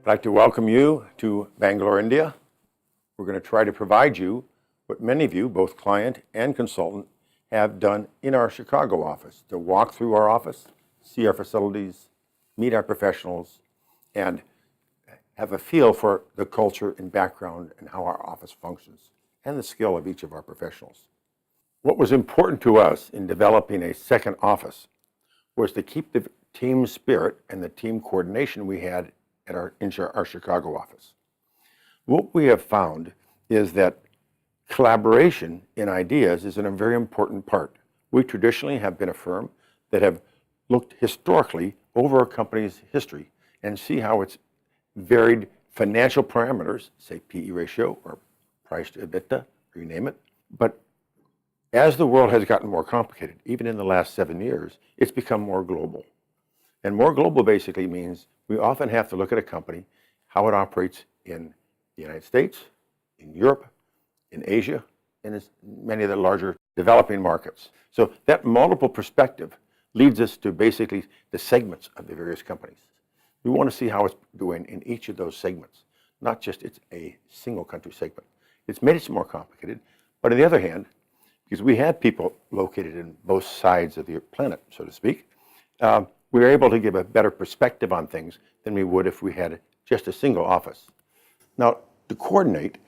I'd like to welcome you to Bangalore, India. We're going to try to provide you what many of you, both client and consultant, have done in our Chicago office, to walk through our office, see our facilities, meet our professionals, and have a feel for the culture and background and how our office functions, and the skill of each of our professionals. What was important to us in developing a second office was to keep the team spirit and the team coordination we had at our Chicago office. What we have found is that collaboration in ideas is a very important part. We traditionally have been a firm that have looked historically over a company's history and see how its varied financial parameters, say PE ratio or price to EBITDA, or you name it. But as the world has gotten more complicated, even in the last 7 years, it's become more global. And more global basically means we often have to look at a company, how it operates in the United States, in Europe, in Asia, and in many of the larger developing markets. So that multiple perspective leads us to basically the segments of the various companies. We want to see how it's doing in each of those segments, not just it's a single country segment. It's made it more complicated, but on the other hand, because we have people located in both sides of the planet, so to speak, we are able to give a better perspective on things than we would if we had just a single office. Now, to coordinate,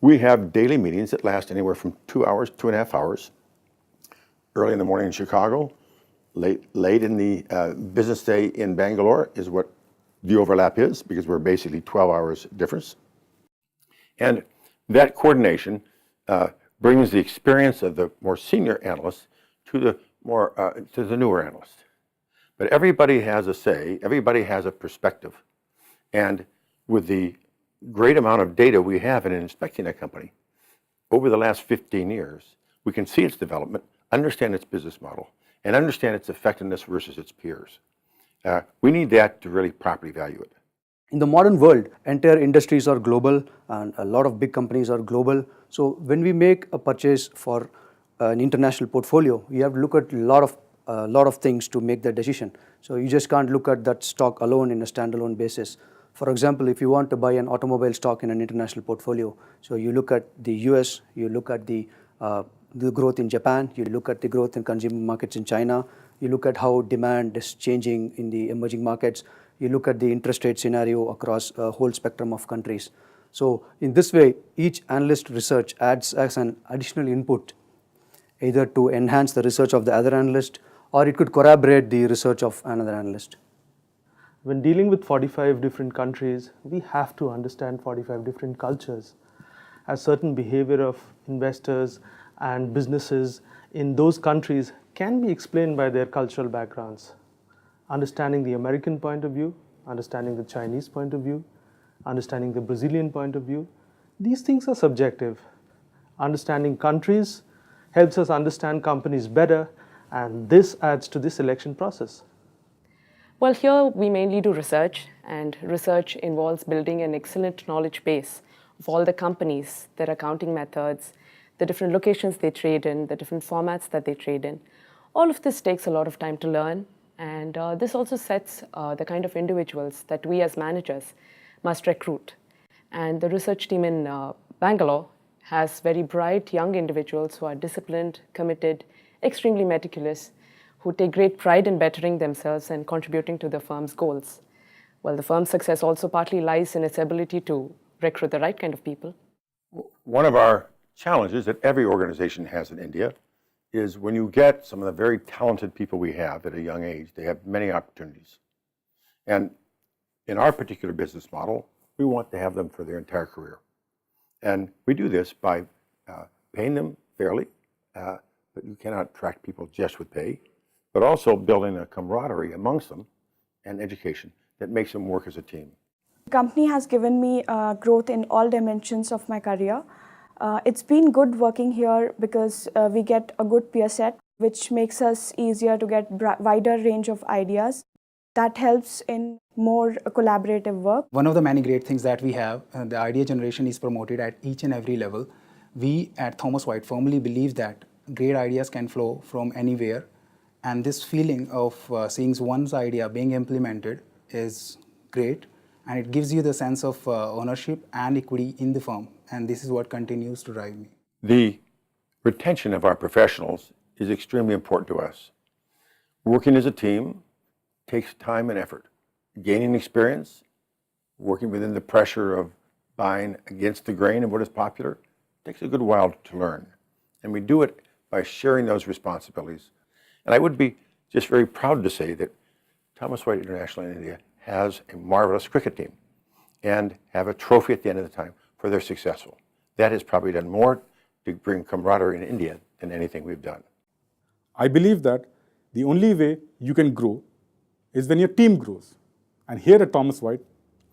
we have daily meetings that last anywhere from 2 hours, 2.5 hours, early in the morning in Chicago, late in the business day in Bangalore is what the overlap is, because we're basically 12 hours difference. And that coordination brings the experience of the more senior analysts to the newer analysts. But everybody has a say, everybody has a perspective. And with the great amount of data we have in inspecting a company, over the last 15 years, we can see its development, understand its business model, and understand its effectiveness versus its peers. We need that to really properly value it. In the modern world, entire industries are global and a lot of big companies are global. So when we make a purchase for an international portfolio, you have to look at a lot of things to make that decision. So you just can't look at that stock alone in a standalone basis. For example, if you want to buy an automobile stock in an international portfolio, so you look at the US, you look at the growth in Japan, you look at the growth in consumer markets in China, you look at how demand is changing in the emerging markets, you look at the interest rate scenario across a whole spectrum of countries. So in this way, each analyst research adds as an additional input, either to enhance the research of the other analyst, or it could corroborate the research of another analyst. When dealing with 45 different countries, we have to understand 45 different cultures. A certain behavior of investors and businesses in those countries can be explained by their cultural backgrounds. Understanding the American point of view, understanding the Chinese point of view, understanding the Brazilian point of view, these things are subjective. Understanding countries helps us understand companies better, and this adds to the selection process. Well, here we mainly do research, and research involves building an excellent knowledge base of all the companies, their accounting methods, the different locations they trade in, the different formats that they trade in. All of this takes a lot of time to learn, and this also sets the kind of individuals that we as managers must recruit. And the research team in Bangalore has very bright young individuals who are disciplined, committed, extremely meticulous, who take great pride in bettering themselves and contributing to the firm's goals. Well, the firm's success also partly lies in its ability to recruit the right kind of people. One of our challenges that every organization has in India is when you get some of the very talented people we have at a young age, they have many opportunities. And in our particular business model, we want to have them for their entire career. And we do this by paying them fairly, but you cannot attract people just with pay, but also building a camaraderie amongst them and education that makes them work as a team. The company has given me growth in all dimensions of my career. It's been good working here because we get a good peer set, which makes us easier to get wider range of ideas. That helps in more collaborative work. One of the many great things that we have, the idea generation is promoted at each and every level. We at Thomas White firmly believe that great ideas can flow from anywhere, and this feeling of seeing one's idea being implemented is great, and it gives you the sense of ownership and equity in the firm, and this is what continues to drive me. The retention of our professionals is extremely important to us. Working as a team takes time and effort. Gaining experience, working within the pressure of buying against the grain of what is popular, takes a good while to learn. And we do it by sharing those responsibilities. And I would be just very proud to say that Thomas White International in India has a marvelous cricket team and have a trophy at the end of the time for their successful. That has probably done more to bring camaraderie in India than anything we've done. I believe that the only way you can grow is when your team grows. And here at Thomas White,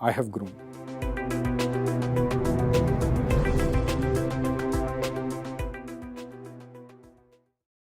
I have grown.